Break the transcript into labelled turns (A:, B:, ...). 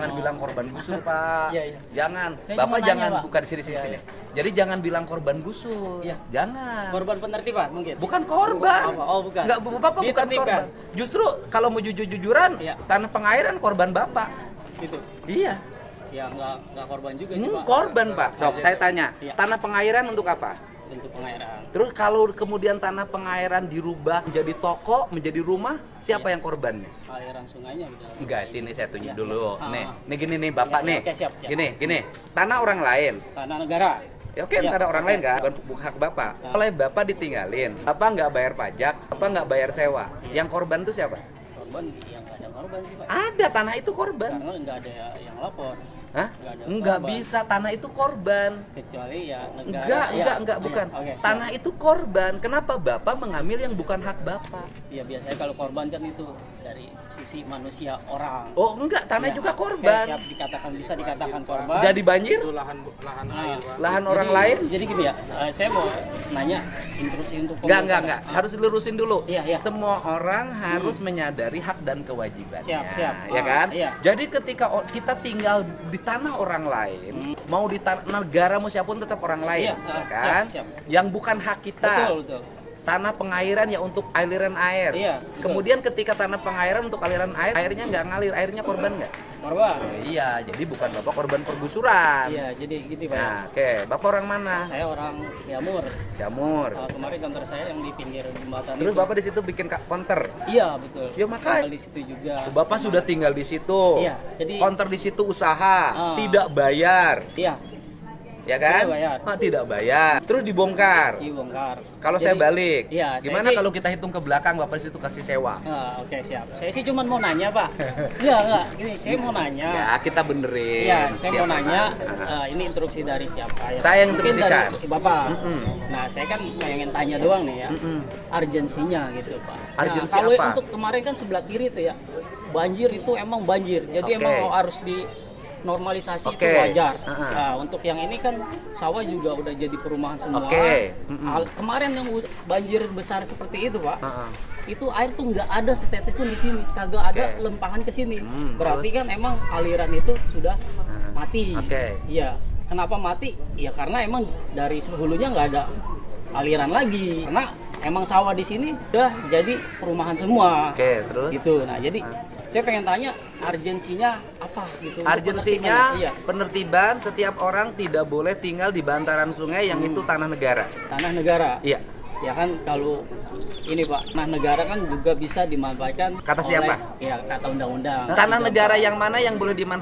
A: Jangan bilang korban gusur, Pak.
B: Iya, iya.
A: Jangan.
B: Saya
A: Bapak
B: cuma nanya,
A: jangan
B: Pak.
A: buka di sini.
B: Iya.
A: Jadi jangan bilang korban gusur.
B: Iya.
A: Jangan.
B: Korban penertiban mungkin.
A: Bukan korban.
B: Apa? Oh, bukan.
A: Enggak, Bapak bukan
B: Ditertibkan.
A: korban. Justru kalau mau jujur-jujuran,
B: Iya.
A: tanah pengairan korban Bapak.
B: Gitu.
A: Iya.
B: Ya nggak korban juga sih, Pak.
A: Korban, Pak. Sok, saya tanya.
B: Iya.
A: Tanah pengairan untuk apa?
B: Bentuk pengairan.
A: Terus kalau kemudian tanah pengairan dirubah menjadi toko, menjadi rumah, siapa yang korbannya?
B: Aliran sungainya udah.
A: Enggak, sini saya tunjuk
B: Iya.
A: dulu.
B: Ah.
A: Nih gini nih Bapak
B: Iya,
A: nih.
B: oke, siap, siap.
A: Gini. Tanah orang lain.
B: Tanah negara.
A: Ya oke,
B: Iya.
A: tanah orang lain
B: Iya.
A: kan, bukan hak Bapak.
B: Ah.
A: Oleh Bapak ditinggalin, Bapak nggak bayar pajak, Bapak nggak bayar sewa.
B: Iya.
A: Yang korban tuh siapa?
B: Korban yang nggak ada korban sih, Pak.
A: Ada, tanah itu korban.
B: Karena nggak ada yang lapor.
A: Hah?
B: Nggak ada
A: Enggak
B: korban.
A: bisa, tanah itu korban.
B: Kecuali ya negara.
A: Enggak, bukan.
B: Oke,
A: Tanah itu korban. Kenapa Bapak mengambil yang bukan hak Bapak?
B: ya biasanya kalau korban kan itu dari sisi manusia orang.
A: Oh, enggak, tanah
B: Ya,
A: juga
B: oke,
A: korban.
B: siap, bisa dikatakan korban.
A: Jadi banjir?
C: Itu lahan air, Pak.
A: Lahan orang
B: Jadi-
A: lain?
B: Jadi gini ya, saya mau nanya instruksi untuk
A: Enggak.
B: pembongkaran.
A: Harus dilurusin dulu.
B: Iya.
A: Semua orang harus menyadari hak dan kewajibannya.
B: Siap.
A: Ya kan?
B: Iya.
A: Jadi ketika kita tinggal di tanah orang lain, mau di tanah negara mau siapapun tetap orang lain,
B: Iya,
A: ya kan?
B: siap.
A: Yang bukan hak kita.
B: Betul.
A: Tanah pengairan ya untuk aliran air.
B: Iya, betul.
A: Kemudian ketika tanah pengairan untuk aliran air, airnya nggak ngalir, airnya korban nggak?
B: Korban.
A: Iya, jadi bukan Bapak korban pergusuran.
B: Iya, jadi gitu Pak.
A: Nah, oke. Bapak orang mana?
B: Saya orang Siamur.
A: Jamur.
B: Kemarin kantor saya yang di pinggir jembatan
A: Terus
B: itu.
A: Bapak di situ bikin counter.
B: Iya, betul.
A: Ya, makanya.
B: Tinggal di situ juga.
A: Bapak
B: Sama-
A: sudah tinggal di situ.
B: Iya, jadi-
A: counter di situ usaha,
B: Ah.
A: tidak bayar,
B: Iya,
A: ya kan?
B: Tidak bayar.
A: Tidak bayar. Terus dibongkar.
B: dibongkar.
A: Kalau saya
B: Jadi-
A: balik,
B: Iya,
A: gimana
B: saya sih-
A: kalau kita hitung ke belakang Bapak di situ kasih sewa?
B: Oke, siap. Saya sih cuma mau nanya, Pak. Enggak. Gini, saya mau nanya.
A: Ya, kita benerin.
B: Iya, saya
A: setiap
B: mau nanya,
A: orang.
B: ini instruksi dari siapa ya?
A: Saya yang
B: Mungkin
A: instruksikan.
B: dari Bapak.
A: Mm-mm.
B: Nah, saya kan pengen tanya doang nih ya,
A: Mm-mm.
B: urgensinya gitu Pak.
A: Urgensi
B: nah, kalau
A: apa?
B: untuk kemarin kan sebelah kiri tuh ya, banjir itu emang banjir, jadi
A: Oke.
B: emang harus di normalisasi itu
A: Oke.
B: wajar.
A: Uh-uh.
B: Nah, untuk yang ini kan sawah juga udah jadi perumahan semua.
A: Oke. Mm-mm.
B: Kemarin yang banjir besar seperti itu Pak,
A: Heeh.
B: itu air tuh nggak ada setetes pun di sini, kagak ada
A: Oke.
B: lempahan ke sini.
A: terus?
B: Berarti kan emang aliran itu sudah mati.
A: Oke.
B: Iya. Kenapa mati? Ya karena emang dari hulunya nggak ada aliran lagi. Karena emang sawah di sini udah jadi perumahan semua.
A: Oke, terus?
B: Gitu. Nah, jadi saya pengen tanya urgensinya apa gitu. untuk
A: Urgensinya
B: penertiban? Iya,
A: penertiban setiap orang tidak boleh tinggal di bantaran sungai yang itu tanah negara.
B: tanah negara.
A: Iya.
B: Ya kan kalau ini Pak, tanah negara kan juga bisa dimanfaatkan
A: Kata
B: oleh-
A: siapa?
B: Ya kata undang-undang.
A: Tanah negara yang mana yang boleh dimanfaatkan?